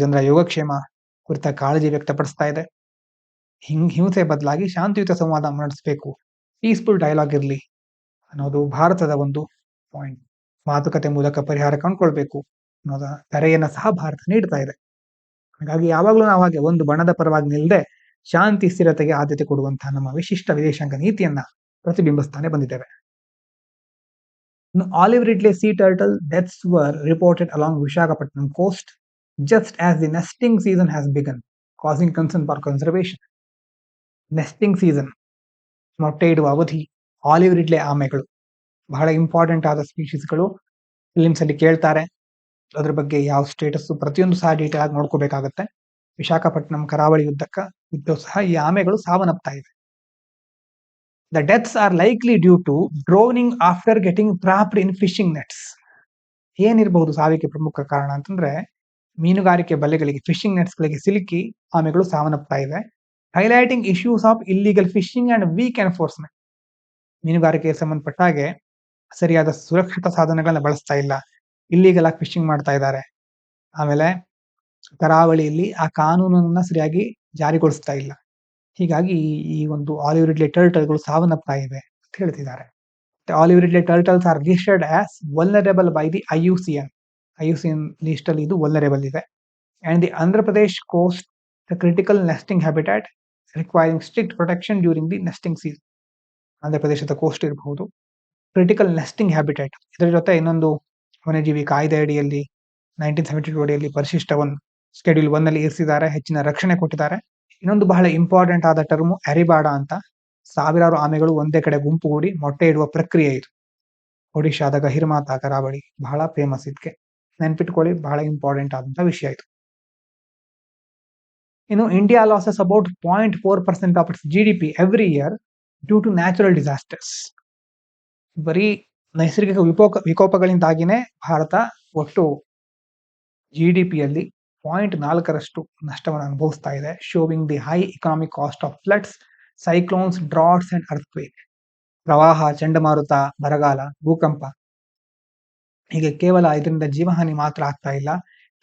ಜನರ ಯೋಗಕ್ಷೇಮ ಕುರಿತ ಕಾಳಜಿ ವ್ಯಕ್ತಪಡಿಸ್ತಾ ಇದೆ. ಹಿಂಸೆ ಬದಲಾಗಿ ಶಾಂತಿಯುತ ಸಂವಾದ ನಡೆಸಬೇಕು, ಪೀಸ್ಫುಲ್ ಡೈಲಾಗ್ ಇರಲಿ ಅನ್ನೋದು ಭಾರತದ ಒಂದು ಪಾಯಿಂಟ್. ಮಾತುಕತೆ ಮೂಲಕ ಪರಿಹಾರ ಕಂಡುಕೊಳ್ಬೇಕು ಅನ್ನೋದ ಕರೆಯನ್ನ ಸಹ ಭಾರತ ನೀಡ್ತಾ ಇದೆ. ಹಾಗಾಗಿ ಯಾವಾಗ್ಲೂ ನಾವು ಹಾಗೆ ಒಂದು ಬಣದ ಪರವಾಗಿ ನಿಲ್ಲದೆ ಶಾಂತಿ ಸ್ಥಿರತೆಗೆ ಆದ್ಯತೆ ಕೊಡುವಂತಹ ನಮ್ಮ ವಿಶಿಷ್ಟ ವಿದೇಶಾಂಗ ನೀತಿಯನ್ನ ಪ್ರತಿಬಿಂಬಿಸ್ತಾನೆ ಬಂದಿದ್ದೇವೆ. Olive Ridley sea turtle deaths were reported along Visakhapatnam coast just as the nesting season has begun, causing concern for conservation. Nesting season, ಮೊಟ್ಟೆ ಇಡುವ ಅವಧಿ. ಆಲಿವ್ ರಿಡ್ಲೆ ಆಮೆಗಳು ಬಹಳ ಇಂಪಾರ್ಟೆಂಟ್ ಆದ ಸ್ಪೀಶೀಸ್ಗಳು. ಫಿಲಿಮ್ಸ್ ಅಲ್ಲಿ ಕೇಳ್ತಾರೆ, ಅದ್ರ ಬಗ್ಗೆ ಯಾವ ಸ್ಟೇಟಸ್ ಪ್ರತಿಯೊಂದು ಸಹ ಡೀಟೇಲ್ ಆಗಿ ನೋಡ್ಕೋಬೇಕಾಗತ್ತೆ. ವಿಶಾಖಪಟ್ಟಣಂ ಕರಾವಳಿ ಉದ್ದಕ್ಕೂ ಸಹ ಈ ಆಮೆಗಳು ಸಾವನ್ನಪ್ತಾ ಇವೆ. The deaths are likely due to drowning after getting trapped in fishing nets. ಏನಿರಬಹುದು ಸಾವಿಗೆ ಪ್ರಮುಖ ಕಾರಣ ಅಂತಂದ್ರೆ, ಮೀನುಗಾರಿಕೆ ಬಲೆಗಳಿಗೆ, ಫಿಶಿಂಗ್ ನೆಟ್ಸ್ ಗಳಿಗೆ ಸಿಲುಕಿ ಆಮೆಗಳು ಸಾವನ್ನಪ್ತಾ ಇವೆ. Highlighting issues of illegal fishing and weak enforcement. ಮೀನುಗಾರಿಕೆಗೆ ಸಂಬಂಧಪಟ್ಟ ಹಾಗೆ ಸರಿಯಾದ ಸುರಕ್ಷಿತ ಸಾಧನಗಳನ್ನ ಬಳಸ್ತಾ ಇಲ್ಲ, ಇಲ್ಲಿಗಲ್ ಆಗಿ ಫಿಶಿಂಗ್ ಮಾಡ್ತಾ ಇದ್ದಾರೆ. ಆಮೇಲೆ ಕರಾವಳಿಯಲ್ಲಿ ಆ ಕಾನೂನನ್ನ ಸರಿಯಾಗಿ ಜಾರಿಗೊಳಿಸ್ತಾ ಇಲ್ಲ. ಹೀಗಾಗಿ ಈ ಒಂದು ಆಲಿವ್ ರಿಡ್ಲೆ ಟರ್ಟಲ್ಗಳು ಸಾವನ್ನಪ್ತಾ ಇವೆ ಅಂತ ಹೇಳ್ತಿದ್ದಾರೆ. Olive ridley turtles are listed as vulnerable by the IUCN. IUCN list ಅಲ್ಲಿ ಇದು ವಲ್ನರೇಬಲ್ ಇದೆ. And the Andhra Pradesh coast the critical nesting habitat requiring strict protection during the nesting season. Andhra ಪ್ರದೇಶದ ಕೋಸ್ಟ್ ಇರಬಹುದು, ಕ್ರಿಟಿಕಲ್ ನೆಸ್ಟಿಂಗ್ ಹ್ಯಾಬಿಟ್ಯಾಟ್. ಇದರ ಜೊತೆ ಇನ್ನೊಂದು ವನ್ಯಜೀವಿ ಕಾಯ್ದೆ ಅಡಿಯಲ್ಲಿ 1972 ಅಡಿಯಲ್ಲಿ ಪರಿಶಿಷ್ಟ 1 ಶೆಡ್ಯೂಲ್ 1 ಅಲ್ಲಿ ಇರಿಸಿದ್ದಾರೆ, ಹೆಚ್ಚಿನ ರಕ್ಷಣೆ ಕೊಟ್ಟಿದ್ದಾರೆ. ಇನ್ನೊಂದು ಬಹಳ ಇಂಪಾರ್ಟೆಂಟ್ ಆದ ಟರ್ಮು ಅರಿಬಾಡ ಅಂತ. ಸಾವಿರಾರು ಆಮೆಗಳು ಒಂದೇ ಕಡೆ ಗುಂಪುಗೂಡಿ ಮೊಟ್ಟೆ ಇಡುವ ಪ್ರಕ್ರಿಯೆ ಇದು. ಒಡಿಶಾದ ಗಹಿರ್ಮಾತಾ ಕರಾವಳಿ ಬಹಳ ಫೇಮಸ್. ಇದಕ್ಕೆ ನೆನ್ಪಿಟ್ಕೊಳ್ಳಿ, ಬಹಳ ಇಂಪಾರ್ಟೆಂಟ್ ಆದಂತ ವಿಷಯ ಇದು. ಇನ್ನು India losses about 0.4% of its GDP every year due to natural disasters. ಬರೀ ನೈಸರ್ಗಿಕ ವಿಕೋಪಗಳಿಂದಾಗಿನೇ ಭಾರತ ಒಟ್ಟು GDPಯಲ್ಲಿ 0.4% ನಷ್ಟವನ್ನು ಅನುಭವಿಸ್ತಾ ಇದೆ. Showing the high economic cost of floods, cyclones, droughts and earthquake. ಪ್ರವಾಹ, ಚಂಡಮಾರುತ, ಬರಗಾಲ, ಭೂಕಂಪ, ಹೀಗೆ ಕೇವಲ ಇದರಿಂದ ಜೀವಹಾನಿ ಮಾತ್ರ ಆಗ್ತಾ ಇಲ್ಲ,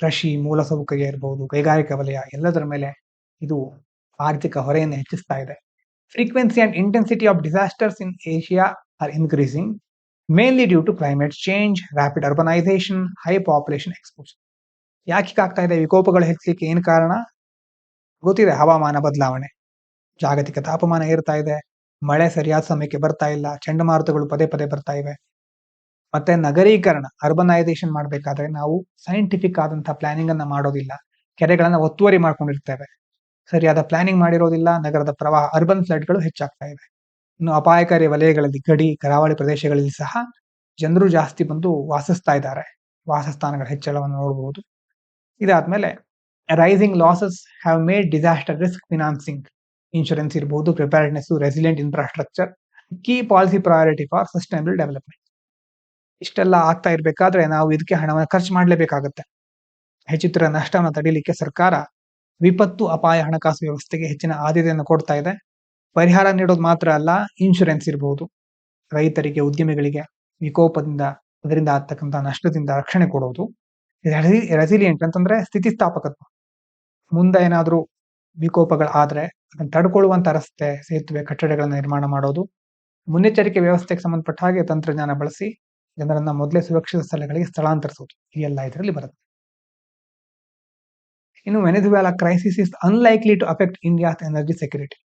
ಕೃಷಿ, ಮೂಲಸೌಕರ್ಯ ಇರಬಹುದು, ಕೈಗಾರಿಕಾ ವಲಯ, ಎಲ್ಲದರ ಮೇಲೆ ಇದು ಆರ್ಥಿಕ ಹೊರೆಯನ್ನು ಹೆಚ್ಚಿಸ್ತಾ ಇದೆ. Frequency and intensity of disasters in Asia are increasing, mainly due to climate change, rapid urbanisation, high population exposure. ಯಾಕೆ ಆಗ್ತಾ ಇದೆ ವಿಕೋಪಗಳು ಹೆಚ್ಚಲಿಕ್ಕೆ? ಏನು ಕಾರಣ ಗೊತ್ತಿದೆ. ಹವಾಮಾನ ಬದಲಾವಣೆ, ಜಾಗತಿಕ ತಾಪಮಾನ ಏರ್ತಾ ಇದೆ, ಮಳೆ ಸರಿಯಾದ ಸಮಯಕ್ಕೆ ಬರ್ತಾ ಇಲ್ಲ, ಚಂಡಮಾರುತಗಳು ಪದೇ ಪದೇ ಬರ್ತಾ ಇವೆ. ಮತ್ತೆ ನಗರೀಕರಣ, ಅರ್ಬನೈಸೇಷನ್ ಮಾಡಬೇಕಾದ್ರೆ ನಾವು ಸೈಂಟಿಫಿಕ್ ಆದಂತಹ ಪ್ಲಾನಿಂಗ್ ಅನ್ನ ಮಾಡೋದಿಲ್ಲ, ಕೆರೆಗಳನ್ನ ಒತ್ತುವರಿ ಮಾಡ್ಕೊಂಡಿರ್ತೇವೆ, ಸರಿಯಾದ ಪ್ಲಾನಿಂಗ್ ಮಾಡಿರೋದಿಲ್ಲ. ನಗರದ ಪ್ರವಾಹ, ಅರ್ಬನ್ ಫ್ಲಡ್ಗಳು ಹೆಚ್ಚಾಗ್ತಾ ಇವೆ. ಇನ್ನು ಅಪಾಯಕಾರಿ ವಲಯಗಳಲ್ಲಿ, ಗಡಿ ಕರಾವಳಿ ಪ್ರದೇಶಗಳಲ್ಲಿ ಸಹ ಜನರು ಜಾಸ್ತಿ ಬಂದು ವಾಸಿಸ್ತಾ ಇದ್ದಾರೆ. ವಾಸಸ್ಥಾನಗಳ ಹೆಚ್ಚಳವನ್ನು ನೋಡಬಹುದು. ಇದಾದ್ಮೇಲೆ rising losses have made disaster risk financing, insurance ಇರಬಹುದು, preparedness, resilient infrastructure key policy priority for sustainable development. ಇಷ್ಟೆಲ್ಲ ಆಗ್ತಾ ಇರ್ಬೇಕಾದ್ರೆ ನಾವು ಇದಕ್ಕೆ ಹಣವನ್ನು ಖರ್ಚು ಮಾಡಲೇಬೇಕಾಗತ್ತೆ. ಹೆಚ್ಚುತ್ತಿರುವ ನಷ್ಟವನ್ನು ತಡೆಯಲಿಕ್ಕೆ ಸರ್ಕಾರ ವಿಪತ್ತು ಅಪಾಯ ಹಣಕಾಸು ವ್ಯವಸ್ಥೆಗೆ ಹೆಚ್ಚಿನ ಆದ್ಯತೆಯನ್ನು ಕೊಡ್ತಾ ಇದೆ. ಪರಿಹಾರ ನೀಡೋದು ಮಾತ್ರ ಅಲ್ಲ, ಇನ್ಶೂರೆನ್ಸ್ ಇರಬಹುದು, ರೈತರಿಗೆ, ಉದ್ಯಮಿಗಳಿಗೆ ವಿಕೋಪದಿಂದ ಅದರಿಂದ ಆಗ್ತಕ್ಕಂಥ ನಷ್ಟದಿಂದ ರಕ್ಷಣೆ ಕೊಡೋದು. ರೆಸಿಲಿಯಂಟ್ ಅಂತಂದ್ರೆ ಸ್ಥಿತಿಸ್ಥಾಪಕತ್ವ. ಮುಂದೆ ಏನಾದ್ರೂ ವಿಕೋಪಗಳಾದ್ರೆ ಅದನ್ನು ತಡ್ಕೊಳ್ಳುವಂತ ರಸ್ತೆ, ಸೇತುವೆ, ಕಟ್ಟಡಗಳನ್ನ ನಿರ್ಮಾಣ ಮಾಡೋದು. ಮುನ್ನೆಚ್ಚರಿಕೆ ವ್ಯವಸ್ಥೆಗೆ ಸಂಬಂಧಪಟ್ಟ ಹಾಗೆ ತಂತ್ರಜ್ಞಾನ ಬಳಸಿ ಜನರನ್ನ ಮೊದಲೇ ಸುರಕ್ಷಿತ ಸ್ಥಳಗಳಿಗೆ ಸ್ಥಳಾಂತರಿಸೋದು. ಇದೆಲ್ಲ ಇದರಲ್ಲಿ ಬರುತ್ತೆ. ಇನ್ನು Venezuela crisis is unlikely to affect India's energy security.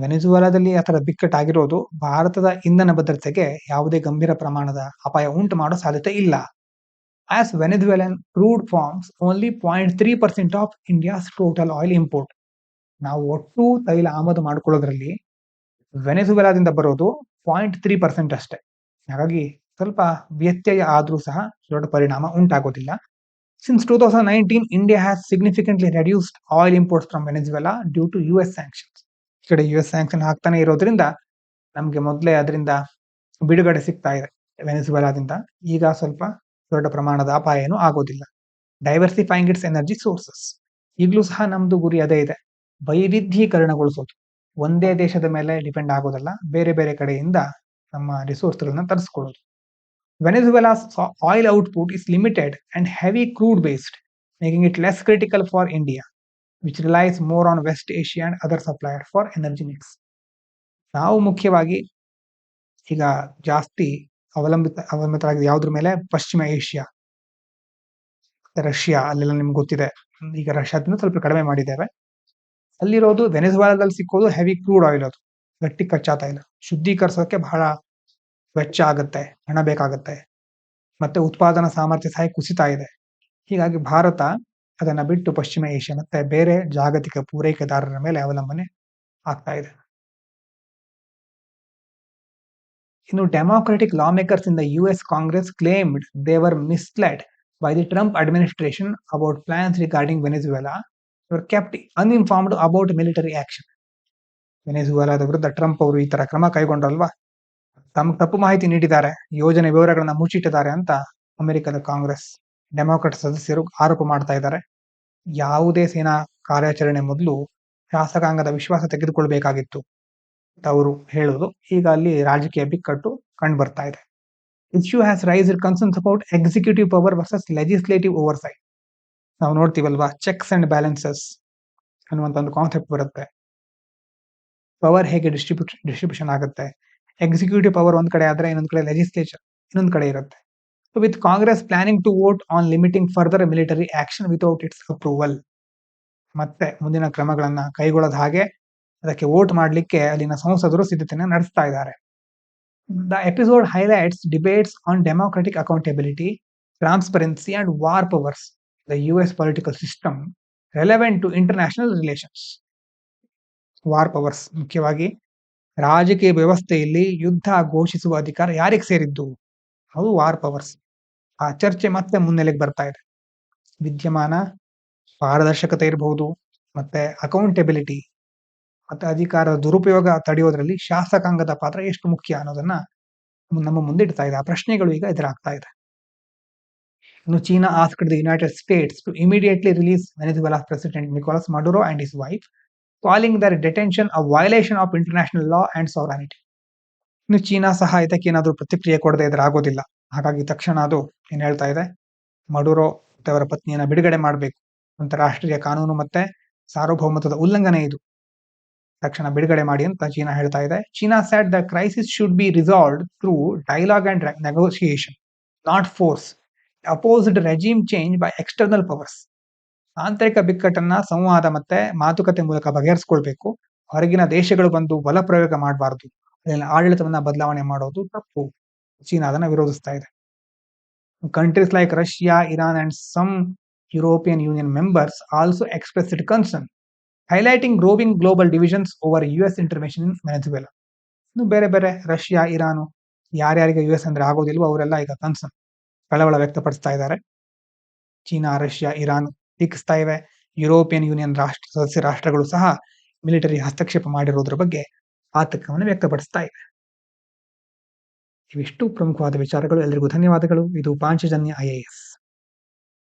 ವೆನೆಜುವೆಲಾದಲ್ಲಿ ಆ ಥರ ಬಿಕ್ಕಟ್ಟಾಗಿರೋದು ಭಾರತದ ಇಂಧನ ಭದ್ರತೆಗೆ ಯಾವುದೇ ಗಂಭೀರ ಪ್ರಮಾಣದ ಅಪಾಯ ಉಂಟು ಮಾಡೋ ಸಾಧ್ಯತೆ ಇಲ್ಲ. As Venezuelan crude forms only 0.3% of India's total oil import. ನಾವು ಒಟ್ಟು ತೈಲ ಆಮದು ಮಾಡ್ಕೊಳ್ಳೋದ್ರಲ್ಲಿ ವೆನೆಜುವೆಲಾದಿಂದ ಬರೋದು 0.3% ಅಷ್ಟೇ. ಹಾಗಾಗಿ ಸ್ವಲ್ಪ ವ್ಯತ್ಯಯ ಆದ್ರೂ ಸಹ ದೊಡ್ಡ ಪರಿಣಾಮ ಉಂಟಾಗೋದಿಲ್ಲ. Since 2019, India has significantly reduced oil imports from Venezuela due to US sanctions. ಈ ಕಡೆ US ಸ್ಯಾಂಕ್ಷನ್ ಹಾಕ್ತಾನೆ ಇರೋದ್ರಿಂದ ನಮ್ಗೆ ಮೊದಲೇ ಅದರಿಂದ ಬಿಡುಗಡೆ ಸಿಗ್ತಾ ಇದೆ ವೆನೆಜುವೆಲಾದಿಂದ. ಈಗ ಸ್ವಲ್ಪ ದೊಡ್ಡ ಪ್ರಮಾಣದ ಅಪಾಯ ಏನೂ ಆಗೋದಿಲ್ಲ. ಡೈವರ್ಸಿಫೈಯಿಂಗ್ ಇಟ್ಸ್ ಎನರ್ಜಿ ಸೋರ್ಸಸ್. ಈಗಲೂ ಸಹ ನಮ್ದು ಗುರಿ ಅದೇ ಇದೆ, ವೈವಿಧ್ಯೀಕರಣಗೊಳಿಸೋದು. ಒಂದೇ ದೇಶದ ಮೇಲೆ ಡಿಪೆಂಡ್ ಆಗೋದಲ್ಲ, ಬೇರೆ ಬೇರೆ ಕಡೆಯಿಂದ ನಮ್ಮ ರಿಸೋರ್ಸ್ಗಳನ್ನ ತರಿಸ್ಕೊಳ್ಳೋದು. Venezuela's oil output is limited and heavy crude based, making it less critical for India, which relies more on West Asia and other suppliers for energy mix. ನಾವು ಮುಖ್ಯವಾಗಿ ಈಗ ಜಾಸ್ತಿ ಅವಲಂಬಿತರಾಗಿದೆ ಯಾವುದ್ರ ಮೇಲೆ? ಪಶ್ಚಿಮ ಏಷ್ಯಾ, ರಷ್ಯಾ, ಅಲ್ಲೆಲ್ಲ ನಿಮ್ಗೆ ಗೊತ್ತಿದೆ. ಈಗ ರಷ್ಯಾದಿಂದ ಸ್ವಲ್ಪ ಕಡಿಮೆ ಮಾಡಿದ್ದೇವೆ. ಅಲ್ಲಿರೋದು ವೆನೆಜುವೆಲಾದಲ್ಲಿ ಸಿಕ್ಕೋದು ಹೆವಿ ಕ್ರೂಡ್ ಆಯಿಲ್, ಅದು ಗಟ್ಟಿ ಕಚ್ಚಾ ತೈಲ. ಶುದ್ಧೀಕರಿಸೋಕೆ ಬಹಳ ವೆಚ್ಚ ಆಗುತ್ತೆ, ಹಣ ಬೇಕಾಗುತ್ತೆ, ಮತ್ತೆ ಉತ್ಪಾದನಾ ಸಾಮರ್ಥ್ಯ ಸಹ ಕುಸಿತಾ ಇದೆ. ಹೀಗಾಗಿ ಭಾರತ ಅದನ್ನ ಬಿಟ್ಟು ಪಶ್ಚಿಮ ಏಷ್ಯಾ ಮತ್ತೆ ಬೇರೆ ಜಾಗತಿಕ ಪೂರೈಕೆದಾರರ ಮೇಲೆ ಅವಲಂಬನೆ ಆಗ್ತಾ ಇದೆ. ಇನ್ನು democratic lawmakers in the US Congress claimed they were misled by the Trump administration about plans regarding Venezuela. They were kept uninformed about military action. ವೆನೆಜುವೆಲಾದ ವಿರುದ್ಧ ಟ್ರಂಪ್ ಅವರು ಈ ತರ ಕ್ರಮ ಕೈಗೊಂಡ್ರಲ್ವಾ, ತಮಗೆ ತಪ್ಪು ಮಾಹಿತಿ ನೀಡಿದ್ದಾರೆ, ಯೋಜನೆ ವಿವರಗಳನ್ನ ಮುಚ್ಚಿಟ್ಟಿದ್ದಾರೆ ಅಂತ ಅಮೆರಿಕದ ಕಾಂಗ್ರೆಸ್ ಡೆಮಾಕ್ರೆಟ್ ಸದಸ್ಯರು ಆರೋಪ ಮಾಡ್ತಾ ಇದ್ದಾರೆ. ಯಾವುದೇ ಸೇನಾ ಕಾರ್ಯಾಚರಣೆ ಮೊದಲು ಶಾಸಕಾಂಗದ ವಿಶ್ವಾಸ ತೆಗೆದುಕೊಳ್ಬೇಕಾಗಿತ್ತು ಅಂತ ಅವರು ಹೇಳೋದು. ಈಗ ಅಲ್ಲಿ ರಾಜಕೀಯ ಬಿಕ್ಕಟ್ಟು ಕಂಡು ಬರ್ತಾ ಇದೆ. Issue has raised concerns about executive power versus legislative oversight. ನಾವು ನೋಡ್ತೀವಲ್ವಾ, ಚೆಕ್ಸ್ ಅಂಡ್ ಬ್ಯಾಲೆನ್ಸಸ್ ಅನ್ನುವಂತ ಒಂದು ಕಾನ್ಸೆಪ್ಟ್ ಬರುತ್ತೆ. ಪವರ್ ಹೇಗೆ ಡಿಸ್ಟ್ರಿಬ್ಯೂಷನ್ ಆಗುತ್ತೆ, ಎಕ್ಸಿಕ್ಯೂಟಿವ್ ಪವರ್ ಒಂದ್ ಕಡೆ ಆದ್ರೆ ಇನ್ನೊಂದ್ ಕಡೆ ಲೆಜಿಸ್ಲೇಚರ್ ಇನ್ನೊಂದ್ ಕಡೆ ಇರುತ್ತೆ. So with Congress planning to vote on limiting further military action without its approval, ಮತ್ತೆ ಮುಂದಿನ ಕ್ರಮಗಳನ್ನ ಕೈಗೊಳ್ಳದ ಹಾಗೆ ಅದಕ್ಕೆ ವೋಟ್ ಮಾಡಲಿಕ್ಕೆ ಅಲ್ಲಿನ ಸಂಸದರು ಸಿದ್ಧತೆಯನ್ನು ನಡೆಸ್ತಾ ಇದ್ದಾರೆ. The episode highlights debates on democratic accountability, transparency and war powers, the US political system relevant to international relations. War powers, ಮುಖ್ಯವಾಗಿ ರಾಜಕೀಯ ವ್ಯವಸ್ಥೆಯಲ್ಲಿ ಯುದ್ಧ ಘೋಷಿಸುವ ಅಧಿಕಾರ ಯಾರಿಗೆ ಸೇರಿದ್ದು? ಅದು ವಾರ್ ಪವರ್ಸ್. ಆ ಚರ್ಚೆ ಮತ್ತೆ ಮುನ್ನೆಲೆಗೆ ಬರ್ತಾ ಇದೆ. ವಿದ್ಯಮಾನ ಪಾರದರ್ಶಕತೆ ಇರಬಹುದು, ಮತ್ತೆ ಅಕೌಂಟೆಬಿಲಿಟಿ, ಮತ್ತೆ ಅಧಿಕಾರದ ದುರುಪಯೋಗ ತಡೆಯೋದ್ರಲ್ಲಿ ಶಾಸಕಾಂಗದ ಪಾತ್ರ ಎಷ್ಟು ಮುಖ್ಯ ಅನ್ನೋದನ್ನ ನಮ್ಮ ಮುಂದೆ ಇಡ್ತಾ ಇದೆ. ಆ ಪ್ರಶ್ನೆಗಳು ಈಗ ಎದುರಾಗ್ತಾ ಇದೆ. ಇನ್ನು China asked the United States to immediately release Venezuela's president Nicolas Maduro and his wife, calling their detention a violation of international law and sovereignty. ಇನ್ನು ಚೀನಾ ಸಹ ಇದಕ್ಕೆ ಏನಾದರೂ ಪ್ರತಿಕ್ರಿಯೆ ಕೊಡದೆ ಇದ್ರೆ ಆಗೋದಿಲ್ಲ. ಹಾಗಾಗಿ ತಕ್ಷಣ ಅದು ಏನ್ ಹೇಳ್ತಾ ಇದೆ, ಮಡುರೋ ಮತ್ತೆ ಅವರ ಪತ್ನಿಯನ್ನ ಬಿಡುಗಡೆ ಮಾಡಬೇಕು, ಅಂತಾರಾಷ್ಟ್ರೀಯ ಕಾನೂನು ಮತ್ತೆ ಸಾರ್ವಭೌಮತ್ವದ ಉಲ್ಲಂಘನೆ ಇದು, ತಕ್ಷಣ ಬಿಡುಗಡೆ ಮಾಡಿ ಅಂತ ಚೀನಾ ಹೇಳ್ತಾ ಇದೆ. China said the crisis should be resolved through dialogue and negotiation, not force. Opposed regime change by external powers. ಆಂತರಿಕ ಬಿಕ್ಕಟ್ಟನ್ನ ಸಂವಾದ ಮತ್ತೆ ಮಾತುಕತೆ ಮೂಲಕ ಬಗೆಹರಿಸ್ಕೊಳ್ಬೇಕು. ಹೊರಗಿನ ದೇಶಗಳು ಬಂದು ಬಲ ಪ್ರಯೋಗ ಮಾಡಬಾರದು, ಅಲ್ಲಿನ ಆಡಳಿತವನ್ನ ಬದಲಾವಣೆ ಮಾಡೋದು ತಪ್ಪು. ಚೀನಾ ಅದನ್ನ ವಿರೋಧಿಸ್ತಾ ಇದೆ. Countries like Russia, Iran and some European Union members also expressed concern, highlighting growing global divisions over US intervention in Venezuela. ಇನ್ನು ಬೇರೆ ಬೇರೆ ರಷ್ಯಾ, ಇರಾನು, ಯಾರ್ಯಾರಿಗೆ US ಅಂದ್ರೆ ಆಗೋದಿಲ್ವೋ ಅವರೆಲ್ಲ ಈಗ ಕನ್ಸರ್ನ್, ಕಳವಳ ವ್ಯಕ್ತಪಡಿಸ್ತಾ ಇದ್ದಾರೆ. ಚೀನಾ, ರಷ್ಯಾ, ಇರಾನ್ ಟೀಕಿಸ್ತಾ ಇವೆ. ಯುರೋಪಿಯನ್ ಯೂನಿಯನ್ ಸದಸ್ಯ ರಾಷ್ಟ್ರಗಳು ಸಹ ಮಿಲಿಟರಿ ಹಸ್ತಕ್ಷೇಪ ಮಾಡಿರೋದ್ರ ಬಗ್ಗೆ ಆತಂಕವನ್ನು ವ್ಯಕ್ತಪಡಿಸ್ತಾ ಇವೆ. ಇವಿಷ್ಟು ಪ್ರಮುಖವಾದ ವಿಚಾರಗಳು. ಎಲ್ಲರಿಗೂ ಧನ್ಯವಾದಗಳು. ಇದು ಪಾಂಚಜನ್ಯ IAS.